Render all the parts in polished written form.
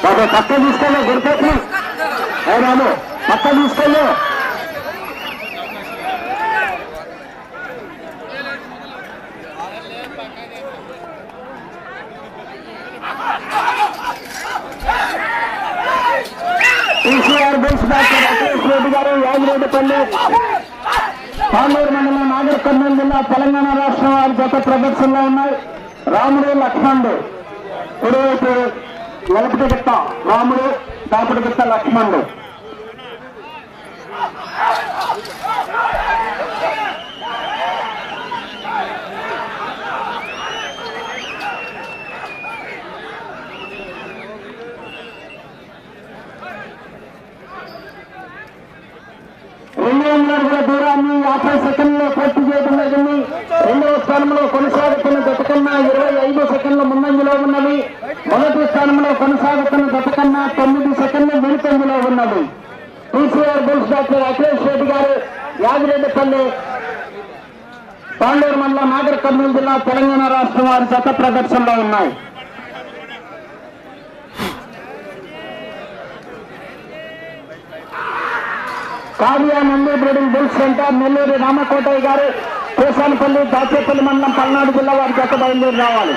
పక్క తీసుకెళ్ళి గురిపెట్టి రాము పక్క తీసుకెళ్ళి TCR bulls doctor Akhilesh Reddy గారు యాగిరెడ్డిపల్లి పాండూరు మండలం నాగర్ కర్నూలు జిల్లా తెలంగాణ రాష్ట్రం వారి జత ప్రదర్శనలో ఉన్నాయి. రాముడు లక్ష్మణుడు కుడివైపు వెలపటి గిత్త రాముడు దాపటి గిత్త లక్ష్మణుడు. దూరాన్ని 50 సెకండ్లో పూర్తి చేయడం జరిగింది. రెండవ స్థానంలో కొనసాగుతున్న జత కన్నా 25 సెకండ్ల ముందంజలో ఉన్నది. మొదటి స్థానంలో కొనసాగుతున్న జత కన్నా 9 సెకండ్ల వెనుకంజలో ఉన్నది. TCR bulls doctor Akhilesh Reddy గారు యాగిరెడ్డిపల్లి పాండూరు మండలం నాగర్ కర్నూలు జిల్లా తెలంగాణ రాష్ట్రం వారి జత ప్రదర్శనలో ఉన్నాయి. Kavya Nellore breeding bulls centre Nellore Ramakotaiah garu Kesanapalli Dachepalli మండలం పల్నాడు జిల్లా వారి జత బయలుదేరి రావాలి.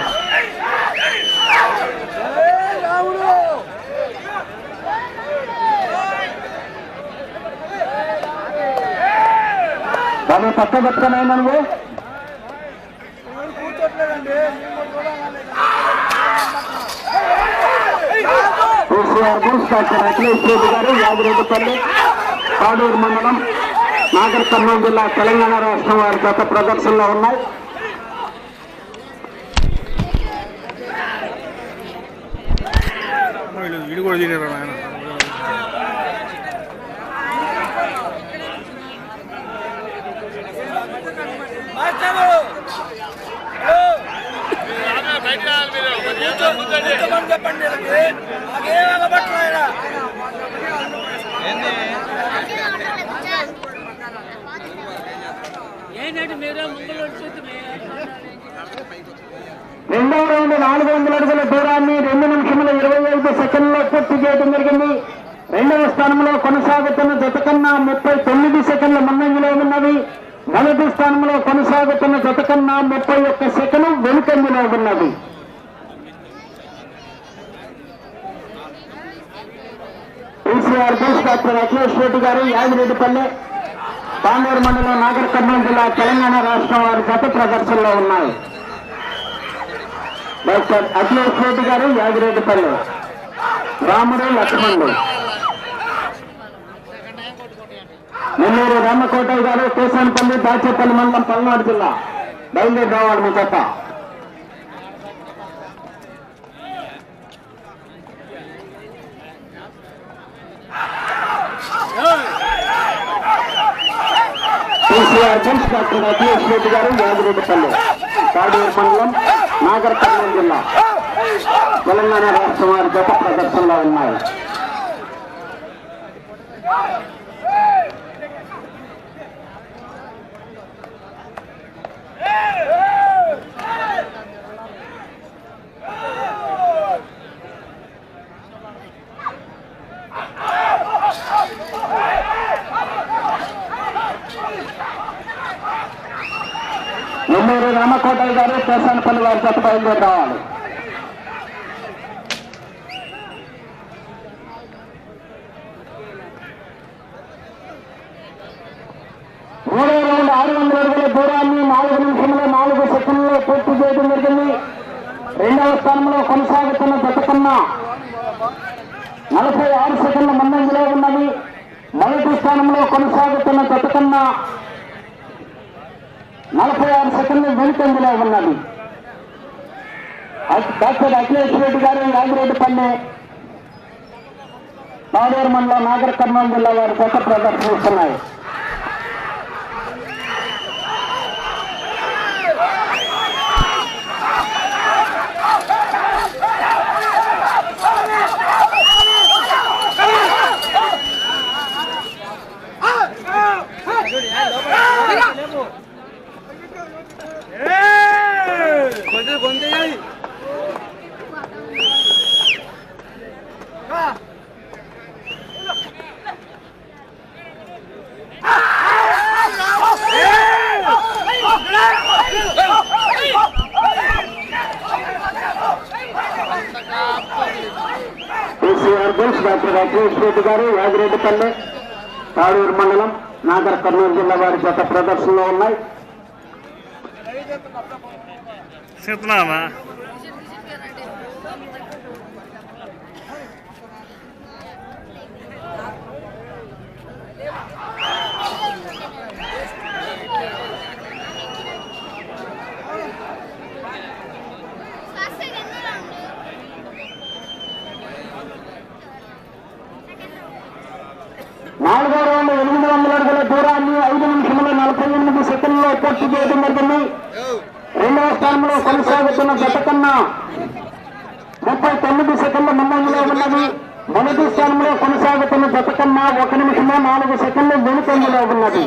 దాన్ని పక్క పెట్టుకున్నాయి నువ్వు TCR bulls doctor Akhilesh Reddy గారు యాగిరెడ్డిపల్లి పాడూరు మండలం నాగర్ కర్నూలు జిల్లా తెలంగాణ రాష్ట్రం వారి జత ప్రదర్శనలో ఉన్నాయి. రెండవ రౌండ్ 400 అడుగుల దూరాన్ని 2 నిమిషముల 25 సెకండ్లో పూర్తి చేయడం జరిగింది. రెండవ స్థానంలో కొనసాగుతున్న జత కన్నా 39 సెకండ్ల ముందంజలో ఉన్నది. మొదటి స్థానంలో కొనసాగుతున్న జత కన్నా 31 సెకండ్ వెనుకంజలో ఉన్నది. TCR bulls doctor Akhilesh Reddy గారు యాగిరెడ్డిపల్లి పాండూరు మండలం నాగర్ కర్నూలు జిల్లా తెలంగాణ రాష్ట్రం వారి జత ప్రదర్శనలో ఉన్నాయి. డాక్టర్ అఖిలేష్ రెడ్డి గారు యాగిరెడ్డిపల్లి రాముడు లక్ష్మణుడు. నెల్లూరు రామకోటయ్య గారు కేశానపల్లి దాచేపల్లి మండలం పల్నాడు జిల్లా బయలుదేరి రావాలి మీ జత. TCR bulls doctor Akhilesh Reddy గారు యాగిరెడ్డిపల్లి పాడూరు మండలం నాగర్ కర్నూలు జిల్లా తెలంగాణ రాష్ట్రం వారి జత ప్రదర్శనలో ఉన్నాయి. నెల్లూరు రామకోటయ్య గారు కేశానపల్లి వారి జత బయలుదేరి రావాలి. మూడో రౌండ్ 600 అడుగుల దూరాన్ని 4 నిమిషముల 4 సెకండ్లలో పూర్తి చేయడం జరిగింది. రెండవ స్థానంలో కొనసాగుతున్న జత కన్నా 46 సెకండ్ల ముందంజలో ఉన్నది. మొదటి స్థానంలో కొనసాగుతున్న జత కన్నా 46 సెకండ్లు వెనుకంజలో ఉన్నది. డాక్టర్ అఖిలేష్ రెడ్డి గారు యాగిరెడ్డిపల్లి పాడూరు మండలం నాగర్ కర్నూలు జిల్లా వారి జత ప్రదర్శిస్తున్నాయి. బుల్స్ డాక్టర్ అఖిలేష్ రెడ్డి గారు యాదిరెడ్డిపల్లె తాడూరు మండలం నాగర్ కర్నూలు జిల్లా వారి జత ప్రదర్శనలో ఉన్నాయి. చెప్తున్నామా 4వ రౌండ్ 800 అడుగుల దూరాన్ని 5 నిమిషముల 48 సెకండ్లలో పూర్తి చేయడం జరిగింది. 2వ స్థానంలో కొనసాగుతున్న జత కన్నా 39 సెకండ్ల ముందంజలో ఉన్నది. మొదటి స్థానంలో కొనసాగుతున్న జత కన్నా 1 నిమిషము 4 సెకండ్లు వెనుకంజలో ఉన్నది.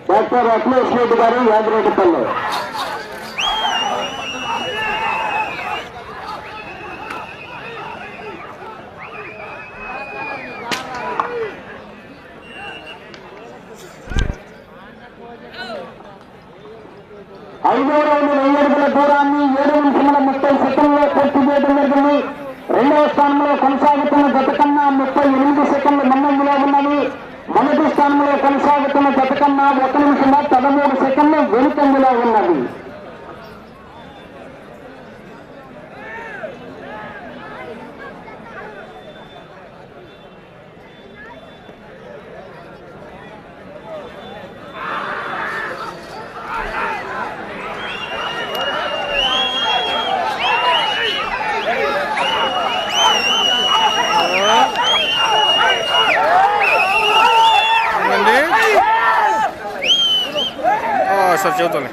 డాక్టర్ అఖిలేష్ రెడ్డి గారు యాదిరెడ్డిపల్లె. ఐదో రౌండ్ 1000 అడుగుల దూరాన్ని 7 నిమిషముల 30 సెకండ్లలో పూర్తి చేయడం జరిగింది. 2వ స్థానంలో కొనసాగుతున్న జత కన్నా 38 సెకండ్ల ముందంజలో ఉన్నది. మొదటి స్థానంలో కొనసాగుతున్న జత కన్నా 1 నిమిషం 13 సెకండ్లు వెనుకంజలో ఉన్నది. సార్ చెబుతాను.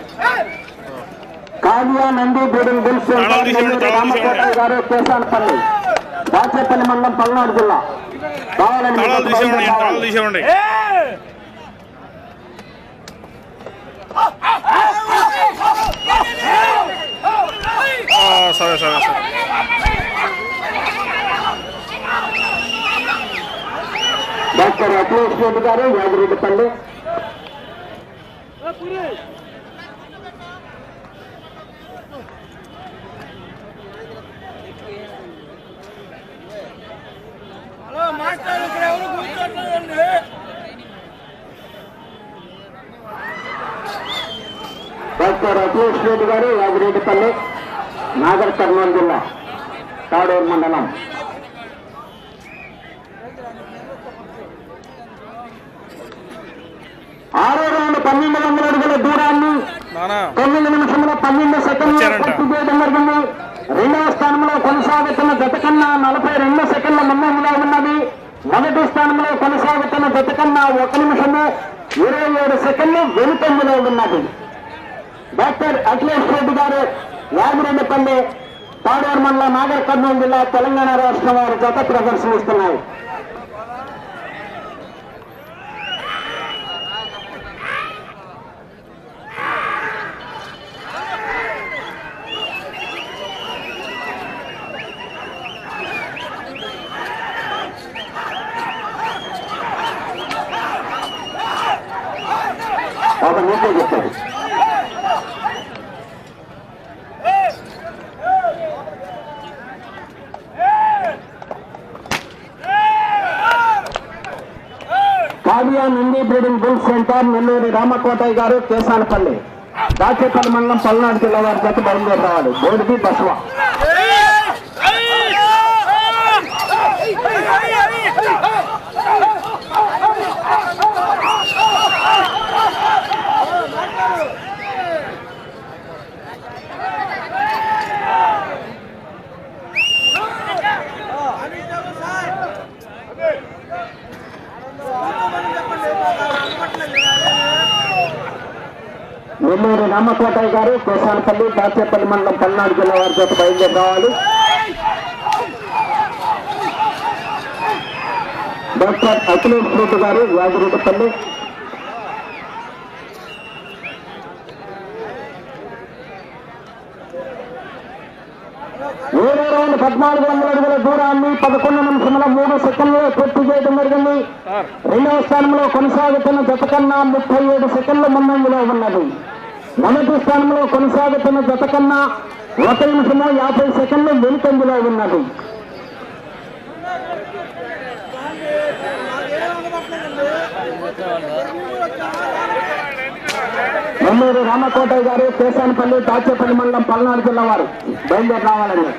కావ్య నంది బీడింగ్ బుల్స్ రామకోట గారు కేశానపల్లి దాచేపల్లి మండలం పల్నాడు జిల్లా. తీసేయండి. సరే సరే సరే. డాక్టర్ అఖిలేష్ రెడ్డి గారు యాదిరెడ్డిపల్లి. డాక్టర్ అఖిలేష్ రెడ్డి గారు యాదిరెడ్డిపల్లి నాగర్ కర్నూలు జిల్లా తాడూరు మండలం. 6వ రౌండ్ 1200 అడుగుల దూరాన్ని 9 నిమిషముల 12 సెకండ్లు పూర్తి చేయడం జరిగింది. 2వ స్థానంలో కొనసాగుతున్న జత కన్నా 42 సెకండ్ల ముందంజలో ఉన్నది. మొదటి స్థానంలో కొనసాగుతున్న జత కన్నా 1 నిమిషము 27 సెకండ్లు వెనుకంజలో ఉన్నది. డాక్టర్ అఖిలేష్ రెడ్డి గారు యాదిరెడ్డిపల్లి తాడూరు మండలం నాగర్ కర్నూలు జిల్లా తెలంగాణ రాష్ట్రం వారి జత ప్రదర్శనిస్తున్నాయి. ఒక మీటే చెప్పారు. Kavya Nandi breeding bull centre Nelluri Ramakotaiah garu Kesanapalli. Dachepalli మండలం పల్నాడు జిల్లా వారి చేత బయలుదేరి రావాలి. బోడికి బసవ నెల్లూరు రామకోటయ్య గారు కోసానపల్లి దాచేపల్లి మండలం పల్నాడు జిల్లా వారి చేత బయలుదేరి రావాలి. డాక్టర్ అఖిలేష్ రెడ్డి గారు యాగిరెడ్డిపల్లి. ఏడో రౌండ్ 1400 అడుగుల దూరాన్ని 11 నిమిషముల 3 సెకండ్లు పూర్తి చేయడం జరిగింది. రెండవ స్థానంలో కొనసాగుతున్న జత కన్నా 37 సెకండ్ల ముందంజలో ఉన్నది. మొదటి స్థానంలో కొనసాగుతున్న జత కన్నా 1 నిమిషము 50 సెకండ్లు వెనుకంజలో ఉన్నది. నెల్లూరు రామకోటయ్య గారు కేశానపల్లి దాచేపల్లి మండలం పల్నాడు జిల్లా వారు బయలుదేరి రావాలండి.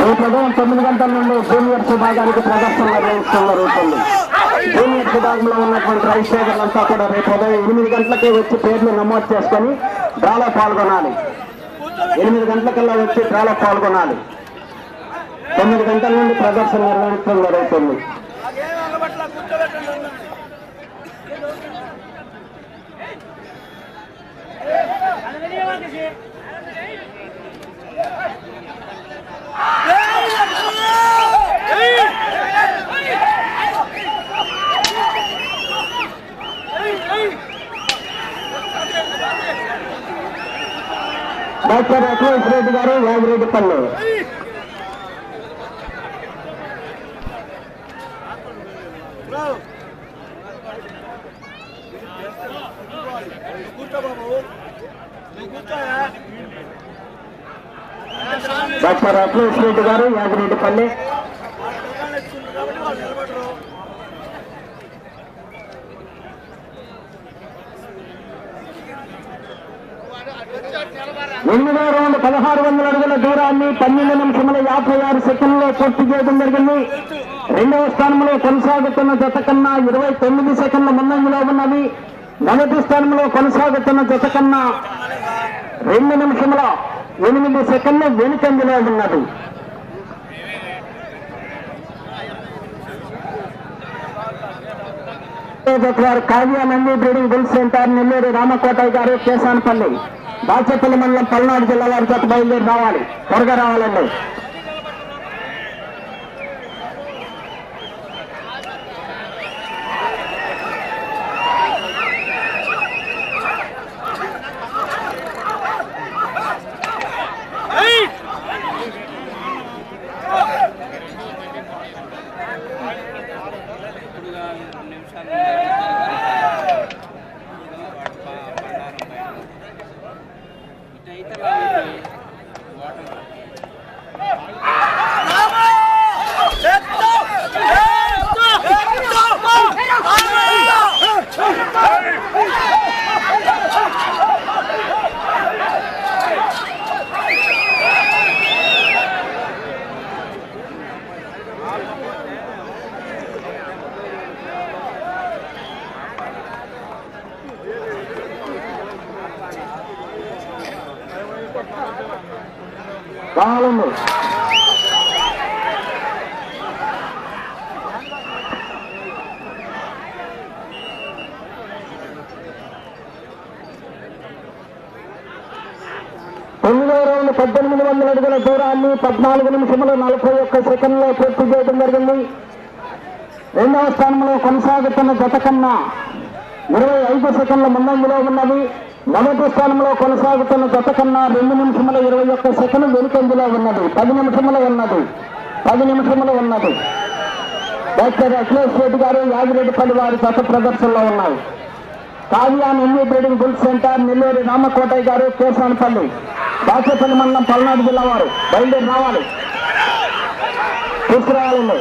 రేపు ఉదయం 9 గంటల నుండి జూనియర్స్ విభాగానికి ప్రదర్శన నిర్వహిస్తుంది. జూనియర్స్ విభాగంలో ఉన్నటువంటి రైతులంతా కూడా రేపు ఉదయం 8 గంటలకే వచ్చి పేర్లు నమోదు చేసుకొని డ్రాలో పాల్గొనాలి. 8 గంటలకల్లా వచ్చి డ్రాలో పాల్గొనాలి. 9 గంటల నుండి ప్రదర్శన నిర్వహించడం జరుగుతుంది. డాక్టర్ అఖిలేష్ రెడ్డి గారు యాగిరెడ్డిపల్లి. డాక్టర్ అఖిలేష్ రెడ్డి గారు యాగిరెడ్డిపల్లి. ఎనిమిదో రౌండ్ 1600 అడుగుల దూరాన్ని 12 నిమిషముల 56 సెకండ్లో పూర్తి చేయడం జరిగింది. రెండవ స్థానంలో కొనసాగుతున్న జత కన్నా 29 సెకండ్ల ముందంజలో ఉన్నది. మొదటి స్థానంలో కొనసాగుతున్న జత కన్నా 2 నిమిషముల 8 సెకండ్లు వెనుకంజలో ఉన్నది. Kavyanandi breeding bull centre Nellore Ramakotaiah garu Kesanapalli Dachepalli మండలం పల్నాడు జిల్లా వారి చేత బయలుదేరి రావాలి. త్వరగా రావాలండి. రావాలండి. తొమ్మిదో రౌండ్ 1800 అడుగుల దూరాన్ని 14 నిమిషముల 41 సెకండ్లో పూర్తి చేయడం జరిగింది. రెండవ స్థానంలో కొనసాగుతున్న జత కన్నా 25 సెకండ్ల ముందంజలో ఉన్నది. మొదటి స్థానంలో కొనసాగుతున్న జత కన్నా 2 నిమిషముల 21 సెకండ్ వెనుకంజలో ఉన్నది. 10 నిమిషములు ఉన్నది. డాక్టర్ అఖిలేష్ రెడ్డి గారు యాగిరెడ్డిపల్లి వారి జత ప్రదర్శనలో ఉన్నారు. Kavya Nellore breeding bull centre Nellore Ramakotaiah garu Kesanapalli Dachepalli మండలం పల్నాడు జిల్లా వారు బయలుదేరి రావాలి, తీసుకురావాలండి.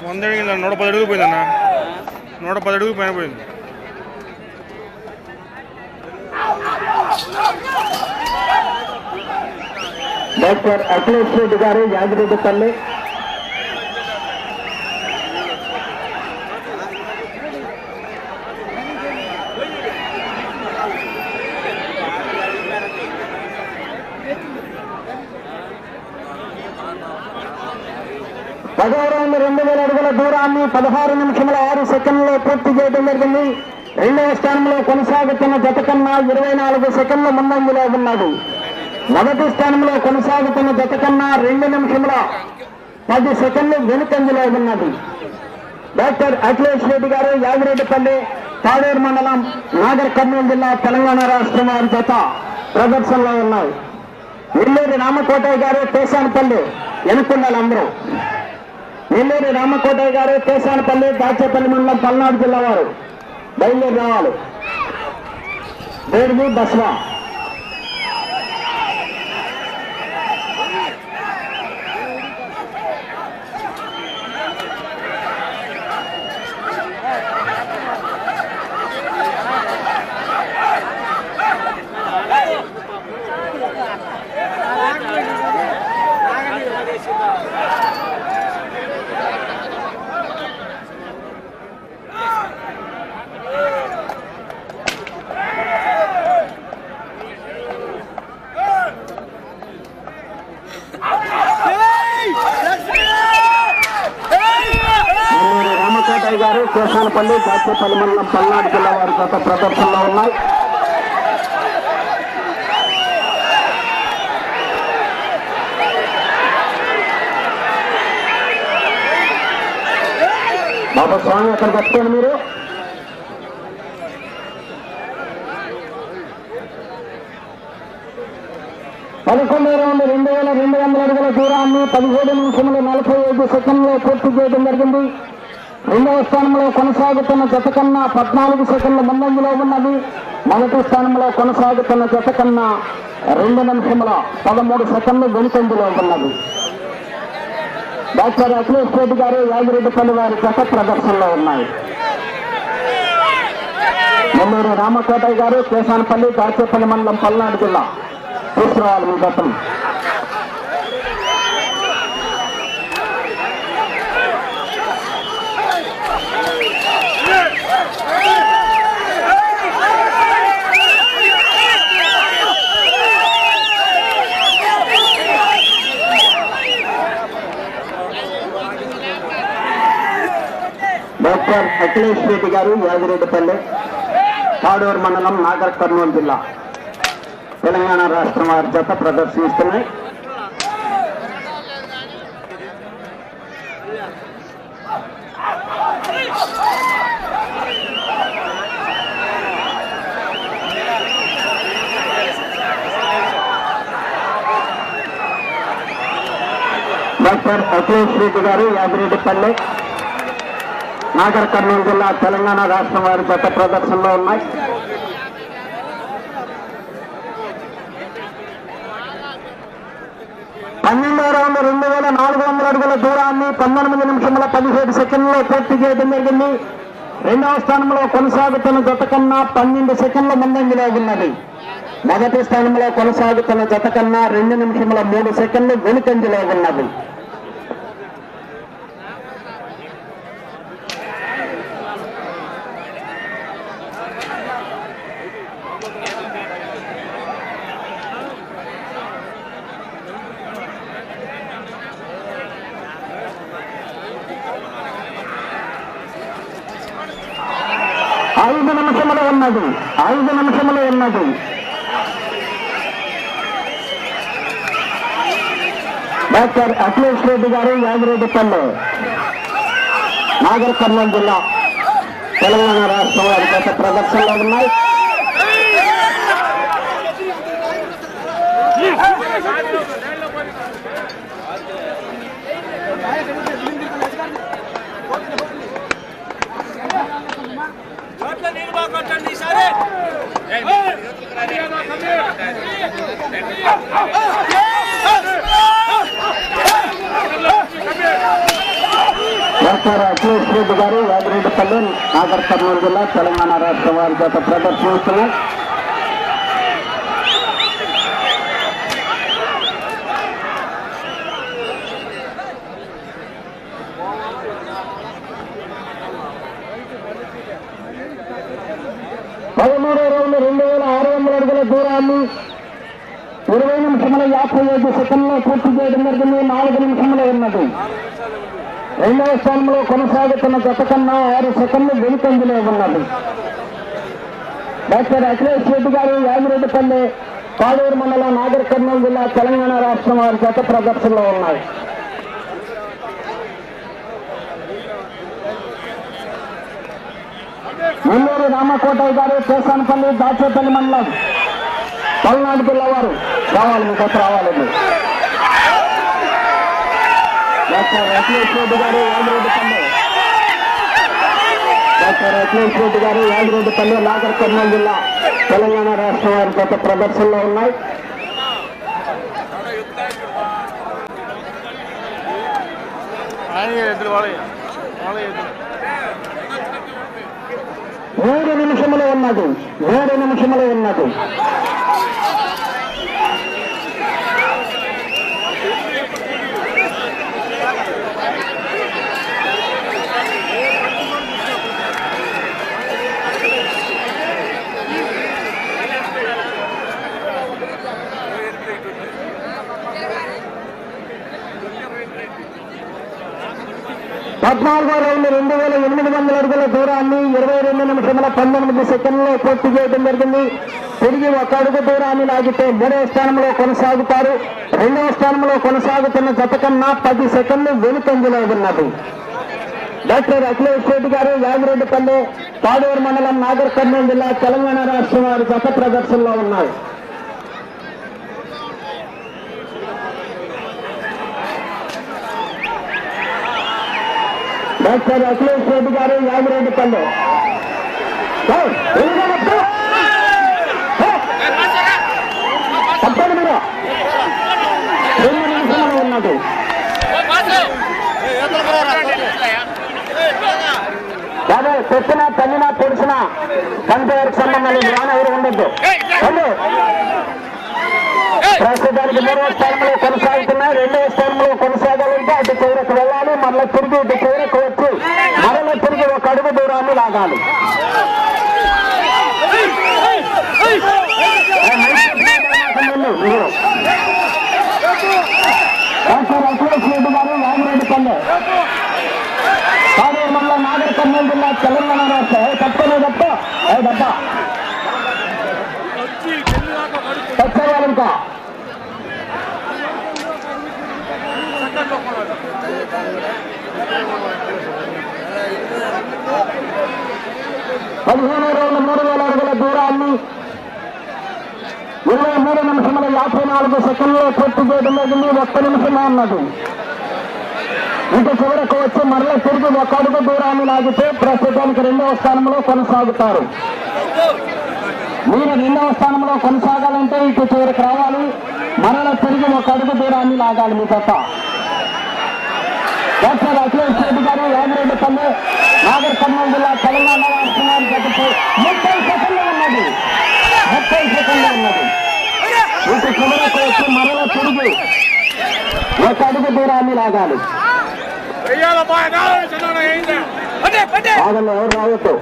వందడిగిందా 110 అడుగులు పోయిందన్న, 110 అడుగులు పైన పోయింది. డాక్టర్ అఖిలేష్ రెడ్డి గారు యాగిరెడ్డిపల్లి, పదవ రౌండ్ 2000 అడుగుల దూరాన్ని 16 నిమిషముల 6 సెకండ్లో పూర్తి చేయడం జరిగింది. రెండవ స్థానంలో కొనసాగుతున్న జత కన్నా 24 సెకండ్ల ముందంజలో ఉన్నది. మొదటి స్థానంలో కొనసాగుతున్న జత కన్నా 2 నిమిషముల 10 సెకండ్లు వెనుకంజలో ఉన్నది. డాక్టర్ అఖిలేష్ రెడ్డి గారు యాగిరెడ్డిపల్లి తాడేరు మండలం నాగర్ కర్నూలు జిల్లా తెలంగాణ రాష్ట్రం వారి జత ప్రదర్శనలో ఉన్నాయి. నెల్లూరు రామకోటయ్య గారు కేశానపల్లి ఎనుకున్నాళ్ళందరూ. నెల్లూరు రామకోటయ్య గారు కేశానపల్లి దాచేపల్లి మండలం పల్నాడు జిల్లా వారు బయలుదేరి రావాలి. దేర్వి బస్వా గారు కేశానపల్లి దాచేపల్లి మండలం పల్నాడు జిల్లా వారి గత ప్రదర్శనలో ఉన్నాయి. బాబా స్వామి అక్కడికి వస్తాను మీరు. పదకొండవ రౌండ్ 2200 అడుగుల దూరాన్ని 17 నిమిషముల 45 సెకండ్లో పూర్తి చేయడం జరిగింది. రెండవ స్థానంలో కొనసాగుతున్న జత కన్నా 14 సెకండ్ల ముందంజలో ఉన్నది. మొదటి స్థానంలో కొనసాగుతున్న జత కన్నా 2 నిమిషముల 13 సెకండ్లు వెనుకంజలో ఉన్నది. డాక్టర్ అఖిలేష్ రెడ్డి గారు యాగిరెడ్డిపల్లి వారి జత ప్రదర్శనలో ఉన్నాయి. నెల్లూరు రామకోటయ్య గారు కేశానపల్లి దాచేపల్లి మండలం పల్నాడు జిల్లా తీసుకురావాలి మీ గతం. డాక్టర్ అఖిలేష్ రెడ్డి గారు యాగిరెడ్డిపల్లి తాడూరు మండలం నాగర్ కర్నూలు జిల్లా తెలంగాణ రాష్ట్రం వారి జత ప్రదర్శిస్తున్నాయి. డాక్టర్ అఖిలేష్ రెడ్డి గారు యాగిరెడ్డిపల్లి నాగర్ కర్నూలు జిల్లా తెలంగాణ రాష్ట్రం వారి జత ప్రదర్శనలో ఉన్నాయి. పన్నెండవ రౌండ్ 2400 అడుగుల దూరాన్ని 19 నిమిషముల 17 సెకండ్లో పూర్తి చేయడం జరిగింది. రెండవ స్థానంలో కొనసాగుతున్న జత కన్నా 12 సెకండ్ల ముందంజలో ఉన్నది. మొదటి స్థానంలో కొనసాగుతున్న జత కన్నా 2 నిమిషముల 3 సెకండ్లు వెనుకంజలో ఉన్నది. ఐదు నిమిషములు ఉన్నది. డాక్టర్ అఖిలేష్ రెడ్డి గారు యాగిరెడ్డిపల్లి నాగర్ కర్నూలు జిల్లా తెలంగాణ రాష్ట్రం వారి గత ప్రదర్శనలో ఉన్నాయి. డాక్టర్ అఖిలేష్ రెడ్డి గారు యాదిరెడ్డిపల్లి నాగర్ కర్నూలు జిల్లా తెలంగాణ రాష్ట్రం వారి గత ప్రదర్శిస్తున్నారు. పదమూడవ రౌండ్ 2600 అడుగుల దూరాన్ని 20 నిమిషముల 55 సెకండ్లో పూర్తి చేయడం జరిగింది. 4 నిమిషములు ఉన్నది. రెండవ స్థానంలో కొనసాగుతున్న జత కన్నా 6 సెకండ్లు వెనుకంజలో ఉన్నది. డాక్టర్ అఖిలేష్ రెడ్డి గారు యాదిరెడ్డిపల్లి పాడూరు మండలం నాగర్ కర్నూలు జిల్లా తెలంగాణ రాష్ట్రం వారి జత ప్రదర్శనలో ఉన్నాయి. నెల్లూరు రామకోటయ్య గారు కేసానపల్లి దాచేపల్లి మండలం పల్నాడు జిల్లా వారు రావాలి. మీ కొత్త రావాలండి. డాక్టర్ అఖిలేష్ రెడ్డి గారు యాదిరెడ్డిపల్లి నాగర్ కర్నూలు జిల్లా తెలంగాణ రాష్ట్రం వారి గత ప్రదర్శనలో ఉన్నాయి. మూడు నిమిషములు ఉన్నది. 14వ రౌండ్ 2800 అడుగుల దూరాన్ని 22 నిమిషముల 19 సెకండ్లో పూర్తి చేయడం జరిగింది. తిరిగి ఒక అడుగు దూరాన్ని లాగితే 3వ స్థానంలో కొనసాగుతారు. 2వ స్థానంలో కొనసాగుతున్న జత కన్నా 10 సెకండ్లు వెనుకంజలో ఉన్నది. డాక్టర్ అఖిలేష్ రెడ్డి గారు యాదిరెడ్డిపల్లి పాడూరు మండలం నాగర్ కర్నూలు జిల్లా తెలంగాణ రాష్ట్రం వారి జత ప్రదర్శనలో ఉన్నాయి. డాక్టర్ అఖిలేష్ రెడ్డి గారు యాదిరెడ్డిపల్లి తప్పని మీరు 2 నిమిషాలు ఉన్నది. బాబు చెప్పినా తల్లినా తెలిసినా కంపేర్కి సంబంధం లేదు. రాని ఎవరు ఉండద్దు. ప్రస్తుతానికి 3వ స్థానంలో కొనసాగుతున్నాయి. 2వ స్థానంలో కొనసాగాలంటే అటు చివరకు వెళ్ళాలి. మరలా తిరిగి ఇటు చివరకు వచ్చి మరలా తిరిగి ఒక అడుగు దూరాన్ని లాగాలి. డాక్టర్ అఖిలేష్ రెడ్డి గారు యాదిరెడ్డిపల్లి పాడూరు మండలం నాగర్ కర్నూలు జిల్లా తెలంగాణ రాష్ట్రం. తప్పనే తప్ప డబ్బా తప్పవాలంకా 15వ రౌండ్ 3000 అడుగుల దూరాన్ని 23 నిమిషముల 54 సెకండ్లో పూర్తి చేయడం జరిగింది. 1 నిమిషంలో ఉన్నది. ఇటు చివరకు వచ్చి మరలా తిరిగి ఒక అడుగు దూరాన్ని లాగితే ప్రస్తుతానికి 2వ స్థానంలో కొనసాగుతారు. మీరు 2వ స్థానంలో కొనసాగాలంటే ఇటు చివరికి రావాలి. మరలా తిరిగి ఒక అడుగు దూరాన్ని లాగాలి మీ తప్ప. డాక్టర్ అఖిలేష్ రెడ్డి గారు యాదిరెడ్డిపల్లి నాగర్ కర్నూలు జిల్లా తెలంగాణ రాష్ట్రం వారి జతకు 30 సెకండ్లు ఉన్నది. ఇటు చివరకు వచ్చి మరలా తిరిగి ఒక అడుగు దూరాన్ని లాగాలి. ఆగండి, ఎవరు రావద్దు.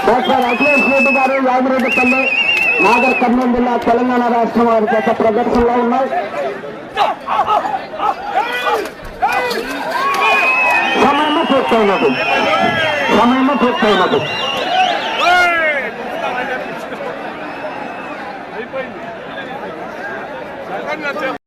డాక్టర్ అఖిలేష్ రెడ్డి గారు యాదిరెడ్డిపల్లి నాగర్ కర్నూలు జిల్లా తెలంగాణ రాష్ట్రం వారి గత ప్రదర్శనలో ఉన్నాయి. సమయము పూర్తయినది.